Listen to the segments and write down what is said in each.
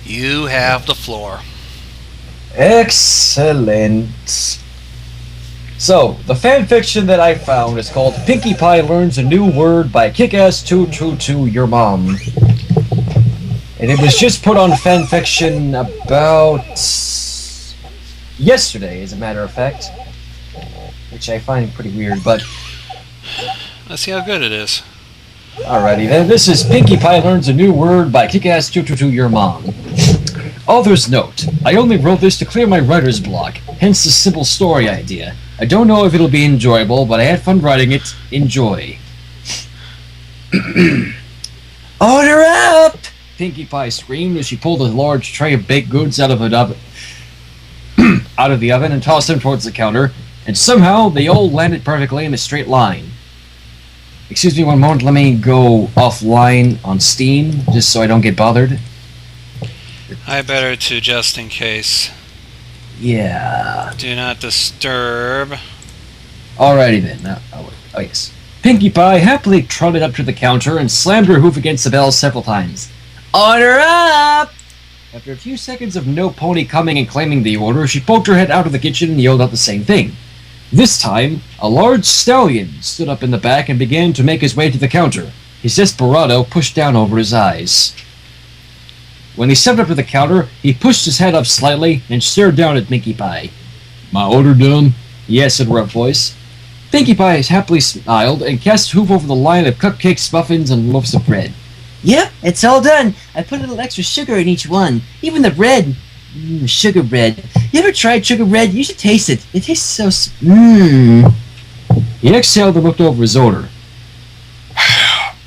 You have the floor. Excellent. So, the fan fiction that I found is called Pinkie Pie Learns a New Word by Kick-Ass 222 Your Mom. And it was just put on fan fiction about yesterday, as a matter of fact. Which I find pretty weird, but... Let's see how good it is. Alrighty then, this is Pinkie Pie Learns a New Word by Kick-Ass 222 Your Mom. Author's note, I only wrote this to clear my writer's block, hence the simple story idea. I don't know if it'll be enjoyable, but I had fun writing it. Enjoy. Order up! Pinkie Pie screamed as she pulled a large tray of baked goods out of the oven and tossed them towards the counter, and somehow they all landed perfectly in a straight line. Excuse me one moment, let me go offline on Steam, just so I don't get bothered. I better too, just in case. Yeah. Do not disturb. Alrighty then. Oh yes. Pinkie Pie happily trotted up to the counter and slammed her hoof against the bell several times. Order up! After a few seconds of no pony coming and claiming the order, she poked her head out of the kitchen and yelled out the same thing. This time, a large stallion stood up in the back and began to make his way to the counter, his desperado pushed down over his eyes. When he stepped up to the counter, he pushed his head up slightly and stared down at Pinkie Pie. My order done? Yes, said a rough voice. Pinkie Pie happily smiled and cast hoof over the line of cupcakes, muffins, and loaves of bread. Yep, it's all done. I put a little extra sugar in each one. Even the bread. Sugar bread. You ever tried sugar bread? You should taste it. It tastes so... He exhaled and looked over his order.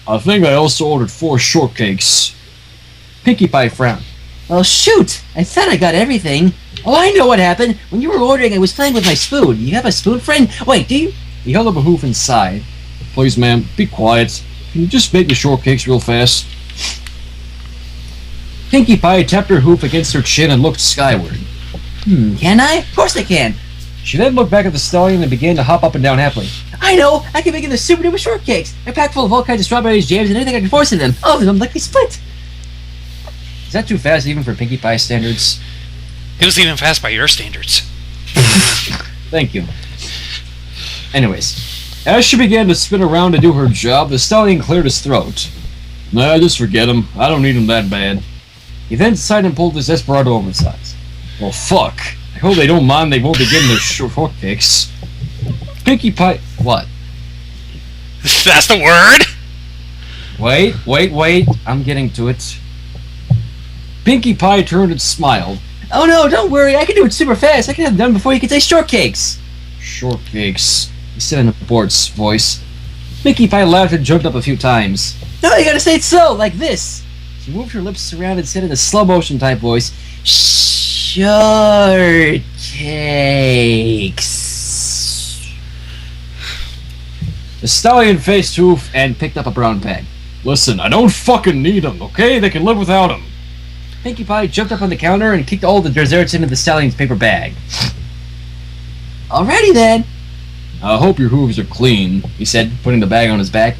I think I also ordered 4 shortcakes. Pinkie Pie frowned. Well, shoot! I thought I got everything. Oh, I know what happened. When you were ordering, I was playing with my spoon. You have a spoon, friend? Wait, do you? He held up a hoof and sighed. Please, ma'am, be quiet. Can you just make the shortcakes real fast? Pinkie Pie tapped her hoof against her chin and looked skyward. Can I? Of course I can. She then looked back at the stallion and began to hop up and down happily. I know! I can make the super duper shortcakes! They're packed full of all kinds of strawberries, jams, and anything I can force in them. All of them like they split. Is that too fast even for Pinkie Pie standards? It was even fast by your standards. Thank you. Anyways, as she began to spin around to do her job, the stallion cleared his throat. Nah, just forget him. I don't need him that bad. He then sighed and pulled his desperado over his eyes. Well, fuck. I hope they don't mind they won't be getting their shortcakes. Pinkie Pie... What? That's the word? Wait. I'm getting to it. Pinkie Pie turned and smiled. Oh no, don't worry. I can do it super fast. I can have it done before you can say shortcakes. Shortcakes, he said in a bored voice. Pinkie Pie laughed and jumped up a few times. No, you gotta say it slow, like this. She moved her lips around and said in a slow motion type voice, shortcakes. The stallion faced hoof and picked up a brown bag. Listen, I don't fucking need them, okay? They can live without them. Pinkie Pie jumped up on the counter and kicked all the desserts into the stallion's paper bag. Alrighty then. I hope your hooves are clean, he said, putting the bag on his back.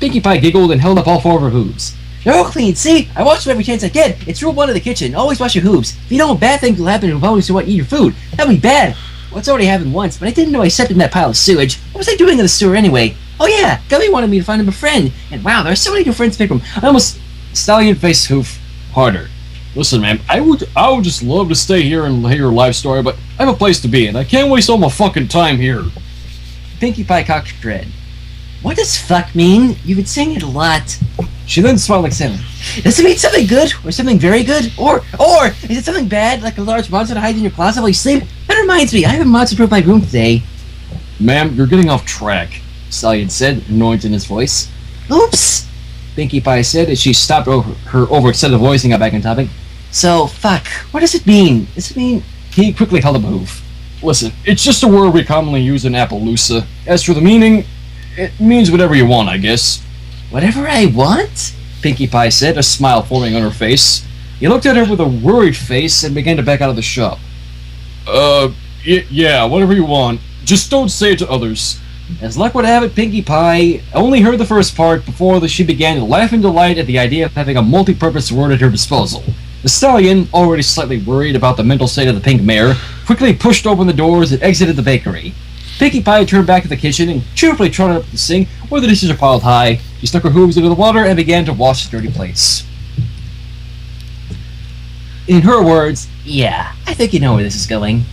Pinkie Pie giggled and held up all 4 of her hooves. They're all clean, see? I wash them every chance I get. It's rule 1 of the kitchen. Always wash your hooves. If you don't, bad things will happen to opponents who want to eat your food. That'd be bad. Well, it's already happened once, but I didn't know I stepped in that pile of sewage. What was I doing in the sewer anyway? Oh yeah, Gummy wanted me to find him a friend. And wow, there are so many new friends to pick from. I almost... Stallion faced hoof harder. Listen, man, I would just love to stay here and hear your life story, but I have a place to be, and I can't waste all my fucking time here. Pinkie Pie cocked her head. What does fuck mean? You've been saying it a lot. She then smiled like Sally. Does it mean something good, or something very good, or is it something bad, like a large monster that hides in your closet while you sleep? That reminds me, I have a monster-proof my room today. Ma'am, you're getting off track, Stallion said, annoyed in his voice. Oops, Pinkie Pie said as she stopped her overexcited voice and got back on topic. So, fuck, what does it mean? Does it mean... He quickly held up a hoof. Listen, it's just a word we commonly use in Appaloosa. As for the meaning, it means whatever you want, I guess. Whatever I want? Pinkie Pie said, a smile forming on her face. He looked at her with a worried face and began to back out of the shop. Yeah, whatever you want. Just don't say it to others. As luck would have it, Pinkie Pie only heard the first part before she began to laugh in delight at the idea of having a multi-purpose word at her disposal. The stallion, already slightly worried about the mental state of the pink mare, quickly pushed open the doors and exited the bakery. Pinkie Pie turned back to the kitchen and cheerfully trotted up to the sink where the dishes are piled high. She stuck her hooves into the water and began to wash the dirty plates. In her words, yeah, I think you know where this is going.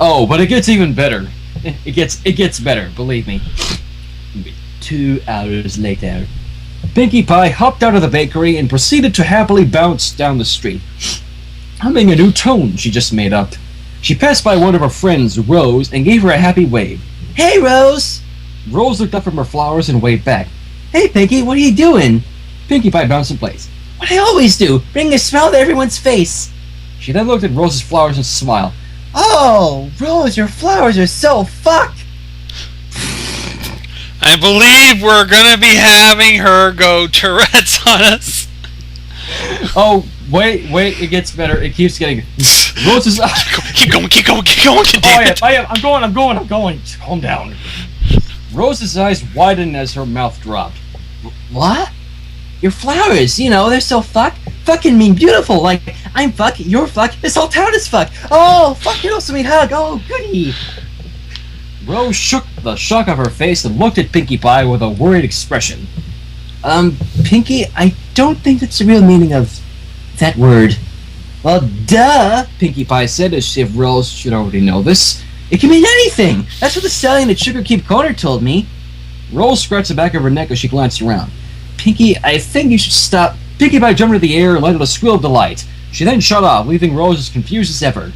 Oh, but it gets even better. It gets better, believe me. 2 hours later, Pinkie Pie hopped out of the bakery and proceeded to happily bounce down the street, humming a new tune she just made up. She passed by one of her friends, Rose, and gave her a happy wave. Hey, Rose! Rose looked up from her flowers and waved back. Hey, Pinkie, what are you doing? Pinkie Pie bounced in place. What I always do, bring a smile to everyone's face. She then looked at Rose's flowers and smiled. Oh, Rose, your flowers are so fucked. I believe we're gonna be having her go Tourette's on us. Oh, wait, it gets better. It keeps getting... Rose's... Keep going, I'm going. Calm down. Rose's eyes widened as her mouth dropped. What? Your flowers, they're so fucking mean beautiful. Like, I'm fuck, you're fuck, this whole town is fuck. Oh, fuck, you're also mean hug. Oh, goody. Rose shook the shock of her face and looked at Pinkie Pie with a worried expression. Pinkie, I don't think that's the real meaning of that word. Well, duh, Pinkie Pie said, as if Rose should already know this. It can mean anything. That's what the stallion at Sugar Keep Corner told me. Rose scratched the back of her neck as she glanced around. Pinkie, I think you should stop. Pinkie Pie jumped into the air and let out a squeal of delight. She then shut off, leaving Rose as confused as ever.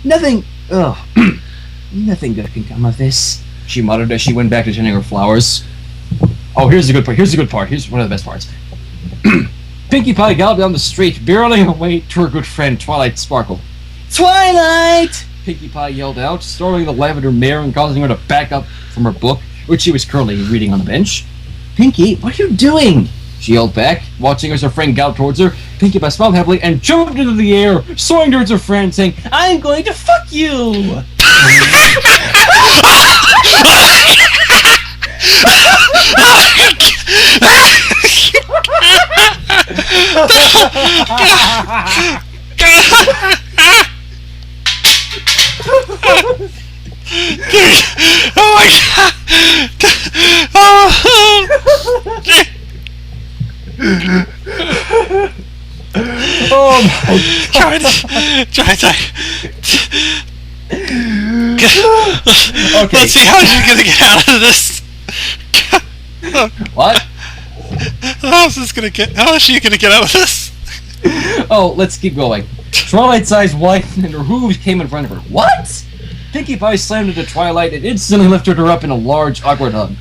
Nothing good can come of this, she muttered as she went back to tending her flowers. Oh, here's the good part. Here's one of the best parts. Pinkie Pie galloped down the street, barreling away to her good friend, Twilight Sparkle. Twilight! Pinkie Pie yelled out, startling the lavender mare and causing her to back up from her book, which she was currently reading on the bench. Pinkie, what are you doing? She yelled back, watching as her friend galloped towards her. Pinkie Pie smiled happily and jumped into the air, soaring towards her friend, saying, I'm going to fuck you! Oh my god! Oh my god! Okay. Let's see how she's gonna get out of this. What? How is she gonna get out of this? Oh, let's keep going. Twilight's eyes widened and her hooves came in front of her. What? Pinkie Pie slammed into Twilight and instantly lifted her up in a large, awkward hug.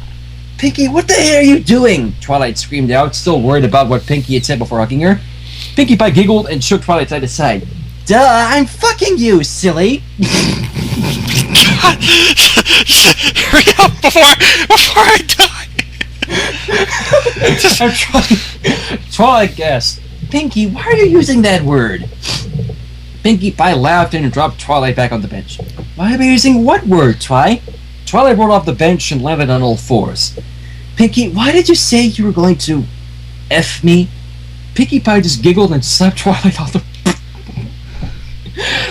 Pinkie, what the hell are you doing? Twilight screamed out, still worried about what Pinkie had said before hugging her. Pinkie Pie giggled and shook Twilight side to side. Duh, I'm fucking you, silly! God, hurry up before I die! I'm trying. Twilight gasped. Pinkie, why are you using that word? Pinkie Pie laughed and dropped Twilight back on the bench. Why am I using what word, Twi? Twilight rolled off the bench and landed on all fours. Pinkie, why did you say you were going to F me? Pinkie Pie just giggled and slapped Twilight off the...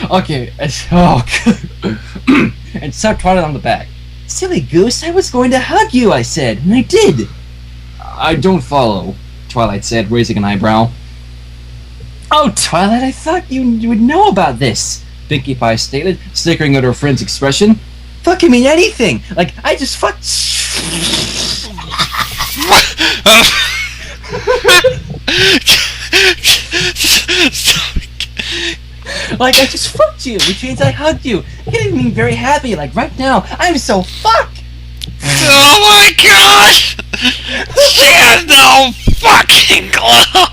Okay, and slapped Twilight on the back. Silly goose, I was going to hug you, I said, and I did. I don't follow, Twilight said, raising an eyebrow. Oh, Twilight, I thought you would know about this, Pinkie Pie stated, snickering at her friend's expression. Fucking mean anything! Like, I just fucked... Like, I just fucked you, which means I hugged you. You can't even mean very happy, like right now. I'm so fucked! Oh my gosh! She has no fucking clue!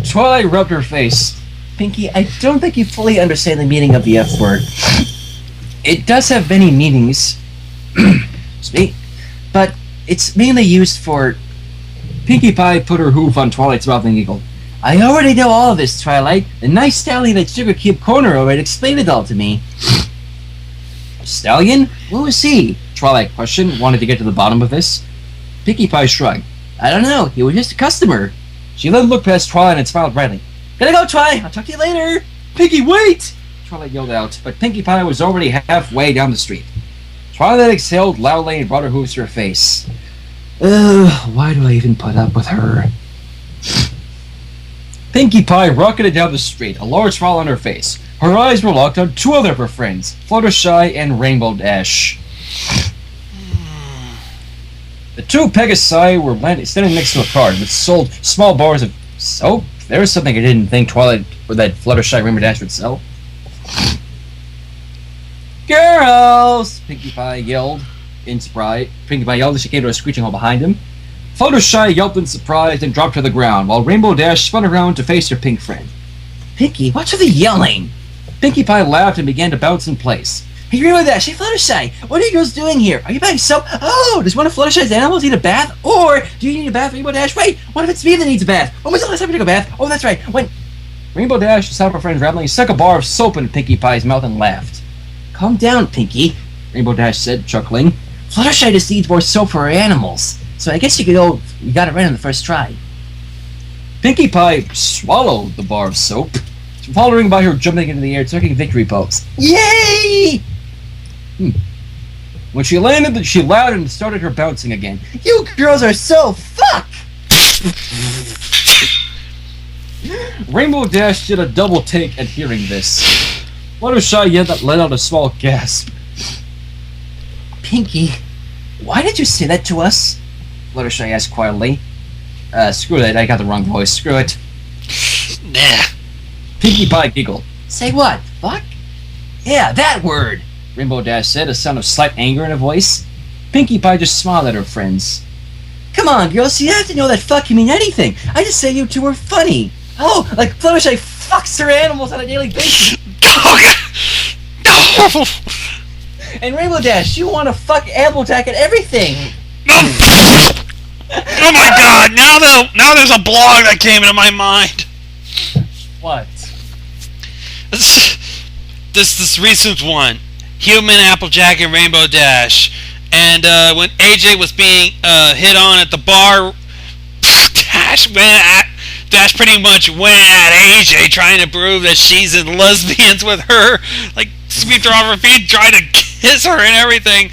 Twilight rubbed her face. Pinkie, I don't think you fully understand the meaning of the F word. It does have many meanings, but it's mainly used for... Pinkie Pie put her hoof on Twilight's mouth and giggled. I already know all of this, Twilight. The nice stallion at Sugar Cube Corner already explained it all to me. Stallion? Who is he? Twilight questioned, wanted to get to the bottom of this. Pinkie Pie shrugged. I don't know. He was just a customer. She then looked past Twilight and smiled brightly. Gotta go, Twilight. I'll talk to you later. Pinkie, wait! Twilight yelled out, but Pinkie Pie was already halfway down the street. Twilight exhaled loudly and brought her hooves to her face. Ugh, why do I even put up with her? Pinkie Pie rocketed down the street, a large smile on her face. Her eyes were locked on two other of her friends, Fluttershy and Rainbow Dash. The two Pegasi were standing next to a cart that sold small bars of soap. There was something I didn't think Twilight or that Fluttershy and Rainbow Dash would sell. Girls! Pinkie Pie yelled in surprise. Pinkie Pie yelled as she came to a screeching halt behind him. Fluttershy yelped in surprise and dropped to the ground, while Rainbow Dash spun around to face her pink friend. Pinkie, what's with the yelling? Pinkie Pie laughed and began to bounce in place. Hey, Rainbow Dash, hey Fluttershy, what are you girls doing here? Are you buying soap? Oh, does one of Fluttershy's animals need a bath? Or do you need a bath, Rainbow Dash? Wait, what if it's me that needs a bath? When was the last time you took a bath? Oh, that's right, when... Rainbow Dash saw her friend rambling, stuck a bar of soap in Pinkie Pie's mouth and laughed. Calm down, Pinkie, Rainbow Dash said, chuckling. Fluttershy just needs more soap for her animals, so I guess you got it right on the first try. Pinkie Pie swallowed the bar of soap, following by her jumping into the air, taking victory pose. Yay! When she landed, she laughed and started her bouncing again. You girls are so fuck! Rainbow Dash did a double take at hearing this. Fluttershy yet let out a small gasp. Pinkie, why did you say that to us? Fluttershy asked quietly. Screw it, I got the wrong voice. Screw it. Nah. Pinkie Pie giggled. Say what? Fuck? Yeah, that word! Rainbow Dash said, a sound of slight anger in her voice. Pinkie Pie just smiled at her friends. Come on, girls, you have to know that fuck can mean anything. I just say you two are funny. Oh, like Fluttershy fucks her animals on a daily basis. No! And Rainbow Dash, you want to fuck Applejack and everything. Oh my god, now there's a blog that came into my mind. What? This recent one. Human, Applejack, and Rainbow Dash. And when AJ was being hit on at the bar, Dash pretty much went at AJ, trying to prove that she's in lesbians with her. Like, sweeped her off her feet, tried to kiss her and everything.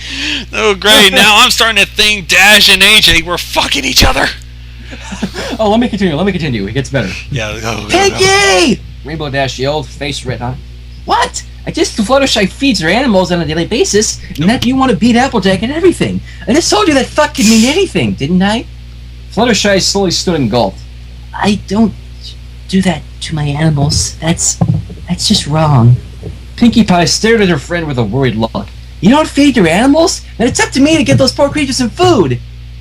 Oh, great. Now I'm starting to think Dash and AJ were fucking each other. Oh, let me continue. It gets better. Yeah, go. Pinkie! Rainbow Dash yelled, face red hot. What? I just Fluttershy feeds her animals on a daily basis, and that you want to beat Applejack and everything. I just told you that fuck can mean anything, didn't I? Fluttershy slowly stood and gulped. I don't do that to my animals. That's just wrong. Pinkie Pie stared at her friend with a worried look. You don't feed your animals? Then it's up to me to get those poor creatures some food.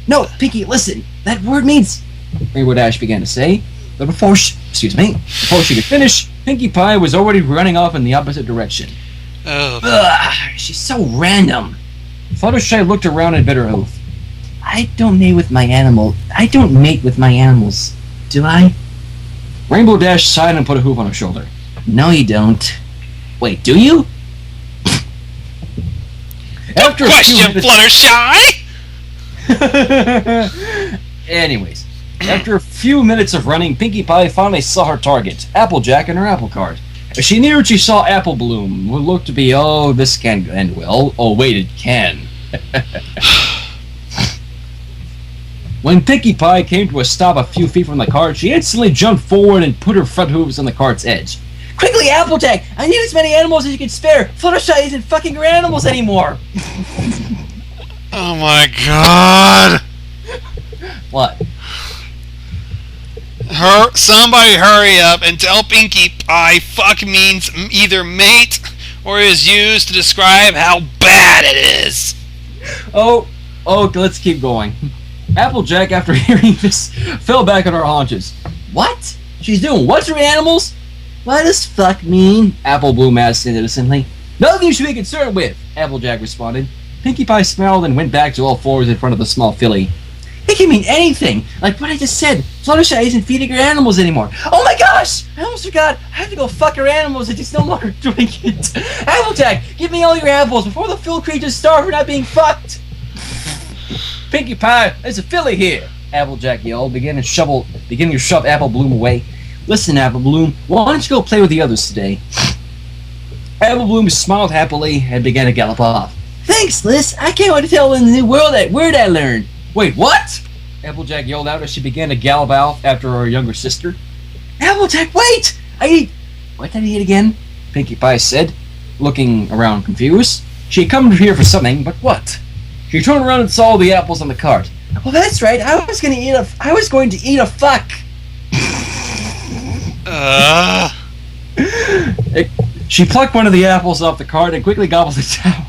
No, Pinkie, listen. That word means... Rainbow Dash began to say, but before she could finish, Pinkie Pie was already running off in the opposite direction. Oh. Ugh, she's so random. Fluttershy looked around and bit her oath. I don't mate with my animals, do I? Rainbow Dash sighed and put a hoof on her shoulder. No, you don't. Wait, do you? After question, Fluttershy! Anyways, after a few minutes of running, Pinkie Pie finally saw her target, Applejack in her apple cart. As she neared, she saw Apple Bloom, who looked to be, oh, this can't end well. Oh, wait, it can. When Pinkie Pie came to a stop a few feet from the cart, she instantly jumped forward and put her front hooves on the cart's edge. Quickly, Applejack! I need as many animals as you can spare! Fluttershy isn't fucking her animals anymore! Oh my god! What? Somebody hurry up and tell Pinkie Pie fuck means either mate or is used to describe how bad it is. Oh, let's keep going. Applejack, after hearing this, fell back on her haunches. What? She's doing what to her animals? What does fuck mean? Apple Bloom asked innocently. Nothing you should be concerned with, Applejack responded. Pinkie Pie smiled and went back to all fours in front of the small filly. It can mean anything, like what I just said. Fluttershy isn't feeding her animals anymore. Oh my gosh! I almost forgot. I have to go fuck her animals and she's no longer doing it. Applejack, give me all your apples before the field creatures starve for not being fucked. Pinkie Pie, there's a filly here. Applejack yelled, beginning to shove Apple Bloom away. Listen, Apple Bloom, why don't you go play with the others today? Apple Bloom smiled happily and began to gallop off. Thanks, Liz. I can't wait to tell in the new world that word I learned. Wait, what? Applejack yelled out as she began to gallop off after her younger sister. Applejack, wait! What did I eat again? Pinkie Pie said, looking around confused. She had come here for something, but what? She turned around and saw the apples on the cart. Well, that's right. I was going to eat a fuck. She plucked one of the apples off the cart and quickly gobbled it down.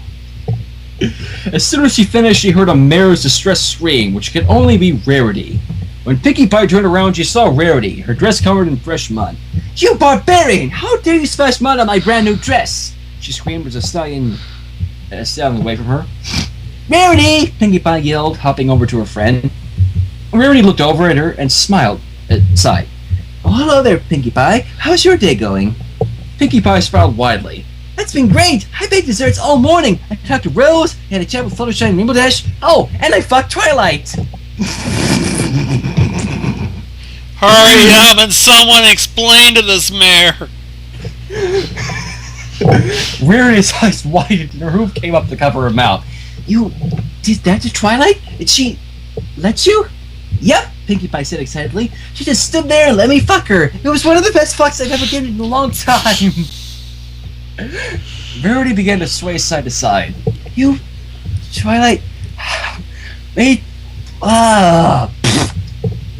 As soon as she finished, she heard a mare's distressed scream, which could only be Rarity. When Pinkie Pie turned around, she saw Rarity, her dress covered in fresh mud. You barbarian! How dare you splash mud on my brand new dress? She screamed as the stallion away from her. Rarity! Pinkie Pie yelled, hopping over to her friend. Rarity looked over at her and smiled, sighed. Oh, hello there, Pinkie Pie. How's your day going? Pinkie Pie smiled widely. That's been great! I baked desserts all morning. I talked to Rose, had a chat with Fluttershy and Rainbow Dash. Oh, and I fucked Twilight! Hurry up and someone explain to this mare! Rarity's eyes widened and her hoof came up to cover her mouth. You did that to Twilight? Did she let you? Yep, Pinkie Pie said excitedly. She just stood there and let me fuck her. It was one of the best fucks I've ever given in a long time. Rarity began to sway side to side. You, Twilight, wait,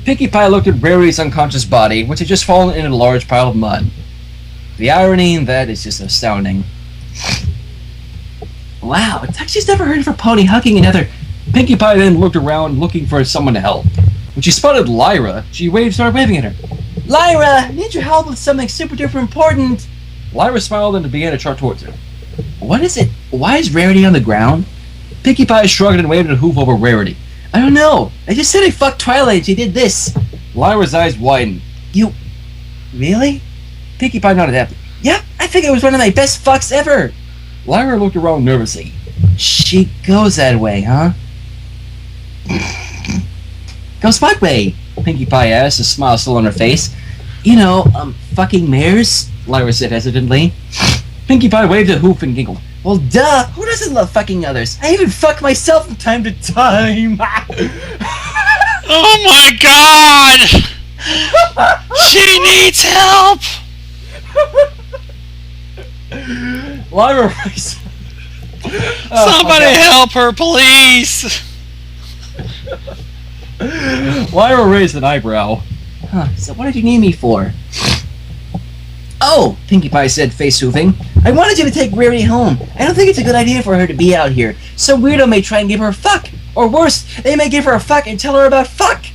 Pinkie Pie looked at Rarity's unconscious body, which had just fallen in a large pile of mud. The irony in that is just astounding. Wow, it's actually never heard of a pony hugging another. Pinkie Pie then looked around looking for someone to help. When she spotted Lyra, she started waving at her. Lyra, I need your help with something super duper important. Lyra smiled and began to trot towards her. What is it? Why is Rarity on the ground? Pinkie Pie shrugged and waved a hoof over Rarity. I don't know. I just said I fucked Twilight and she did this. Lyra's eyes widened. You... really? Pinkie Pie nodded happily. Yep, I think it was one of my best fucks ever. Lyra looked around nervously. She goes that way, huh? Goes what way? Pinkie Pie asked, a smile still on her face. You know, fucking mares, Lyra said hesitantly. Pinkie Pie waved a hoof and giggled. Well, duh! Who doesn't love fucking others? I even fuck myself from time to time! Oh my god! She needs help! Lyra raised... Somebody help her, please! Lyra raised an eyebrow. Huh, so what did you need me for? Oh, Pinkie Pie said, face hoofing. I wanted you to take Rarity home. I don't think it's a good idea for her to be out here. Some weirdo may try and give her a fuck. Or worse, they may give her a fuck and tell her about fuck.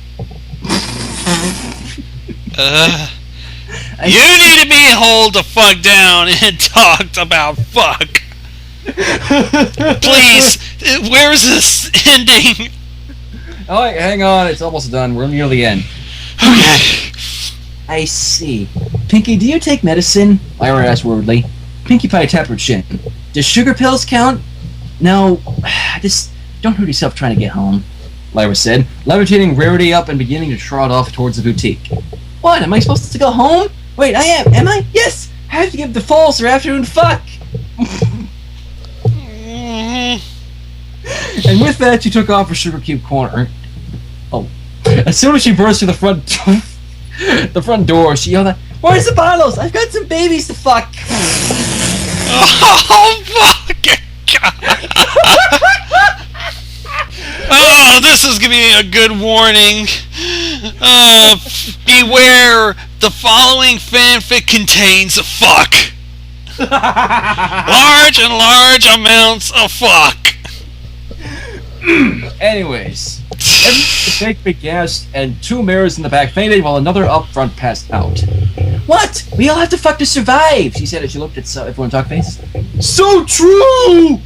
You need to be hold the fuck down and talked about fuck. Please, where's this ending? Oh, wait, hang on, it's almost done. We're near the end. Okay. I see. Pinkie, do you take medicine? Lyra asked worriedly. Pinkie Pie tapped her chin. Does sugar pills count? No, just don't hurt yourself trying to get home, Lyra said, levitating Rarity up and beginning to trot off towards the boutique. What, am I supposed to go home? Wait, I am I? Yes! I have to give the falls or afternoon fuck! And with that, she took off her sugar cube corner. Oh. As soon as she burst through the front door, she yelled out, Where's the bottles? I've got some babies to fuck! Oh, fucking God! Oh, this is gonna be a good warning. Beware, the following fanfic contains fuck. Large and large amounts of fuck. Anyways, the fake big guest and two mares in the back fainted while another up front passed out. What? We all have to fuck to survive, she said as she looked at everyone talk face. So true!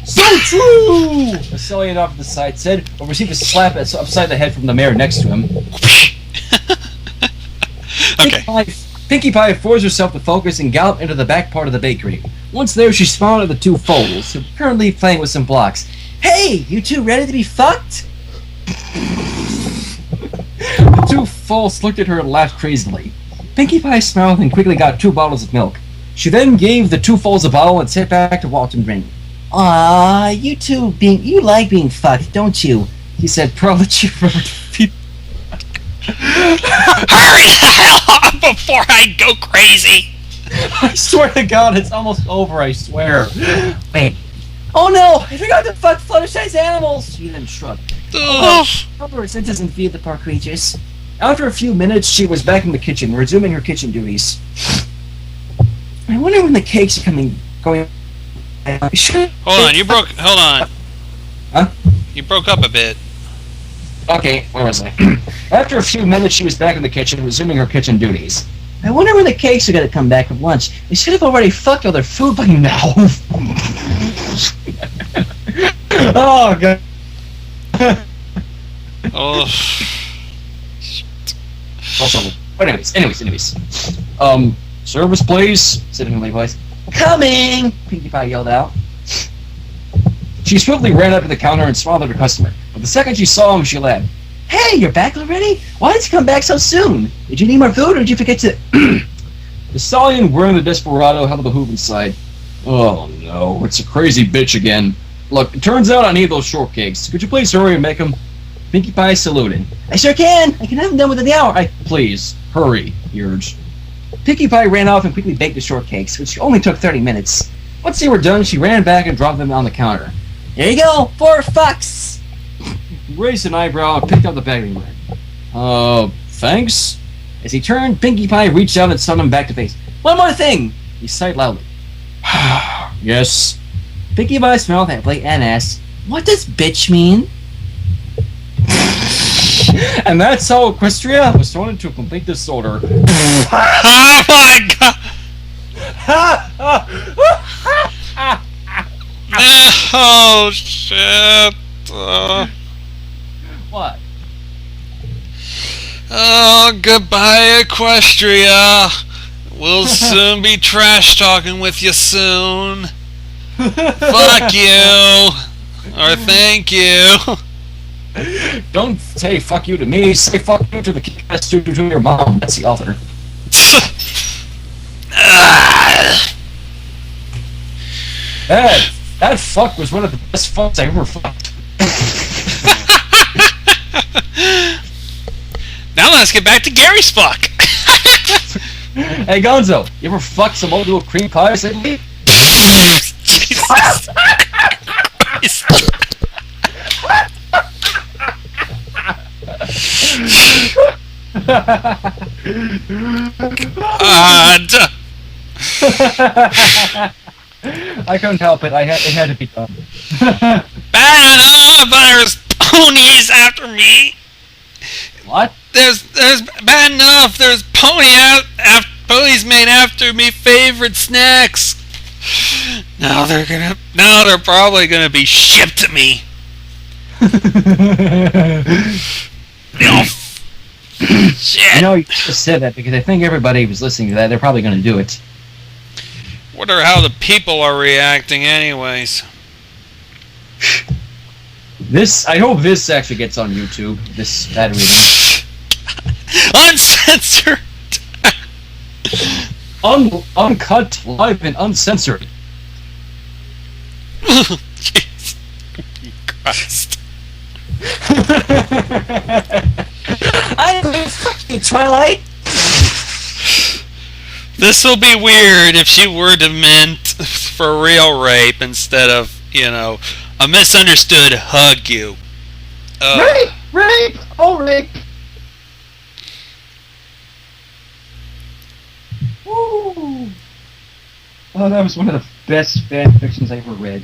So true! A stallion off to the side said, or received a slap upside the head from the mare next to him. Okay. Pinkie Pie forced herself to focus and galloped into the back part of the bakery. Once there, she smiled at the two foals, who were currently playing with some blocks. Hey, you two ready to be fucked? false looked at her and laughed crazily. Pinkie Pie smiled and quickly got 2 bottles of milk. She then gave the 2 falls a bottle and sat back to watch them drink. "Ah, you like being fucked, don't you?" he said, proud that she remembered people. Hurry the hell up before I go crazy! I swear to God, it's almost over, I swear. Wait. Oh no, I forgot to fuck Fluttershy's animals! She then shrugged. Help her senses and feed the poor creatures. After a few minutes, she was back in the kitchen, resuming her kitchen duties. I wonder when the cakes are going. Hold on, hold on. Huh? You broke up a bit. Okay, where was I? After a few minutes, she was back in the kitchen, resuming her kitchen duties. I wonder when the cakes are gonna come back from lunch. They should have already fucked all their food by now. Oh, God. Oh. Also, anyways. Service, please, said Emily voice. Coming! Pinkie Pie yelled out. She swiftly ran up to the counter and smiled at her customer. But the second she saw him, she laughed. Hey, you're back already? Why did you come back so soon? Did you need more food, or did you forget to... The stallion wearing the desperado held the hoof inside. Oh no, it's a crazy bitch again. Look, it turns out I need those shortcakes. Could you please hurry and make them? Pinkie Pie saluted. I sure can. I can have them done within the hour. Please, hurry, he urged. Pinkie Pie ran off and quickly baked the shortcakes, which only took 30 minutes. Once they were done, she ran back and dropped them on the counter. There you go, $4. He raised an eyebrow and picked up the bag and went, thanks? As he turned, Pinkie Pie reached out and summoned him back to face. One more thing! He sighed loudly. Yes. Pinkie Pie smiled happily and asked, what does bitch mean? And that's how Equestria was thrown into a complete disorder. Oh my God! Oh shit! What? Oh, goodbye, Equestria. We'll soon be trash talking with you soon. Fuck you, or thank you. Don't say fuck you to me. Say fuck you to the kick-ass to your mom. That's the author. That fuck was one of the best fucks I ever fucked. Now let's get back to Gary's fuck. Hey Gonzo, you ever fucked some old little cream pies lately? Jesus. I couldn't help it. It had to be done. Bad enough, there's ponies after me. What? There's bad enough. There's ponies made after me favorite snacks. Now they're probably gonna be shipped to me. Shit. You know, you just said that because I think everybody was listening to that. They're probably going to do it. Wonder how the people are reacting anyways. I hope this actually gets on YouTube. This bad reading. Uncensored! Uncut, live, and uncensored. Jesus Christ. I mean, fuck you, Twilight! This will be weird if she were to meant for real rape instead of, a misunderstood hug you. Rape! Oh, rape! Woo! Oh, that was one of the best fan fictions I ever read.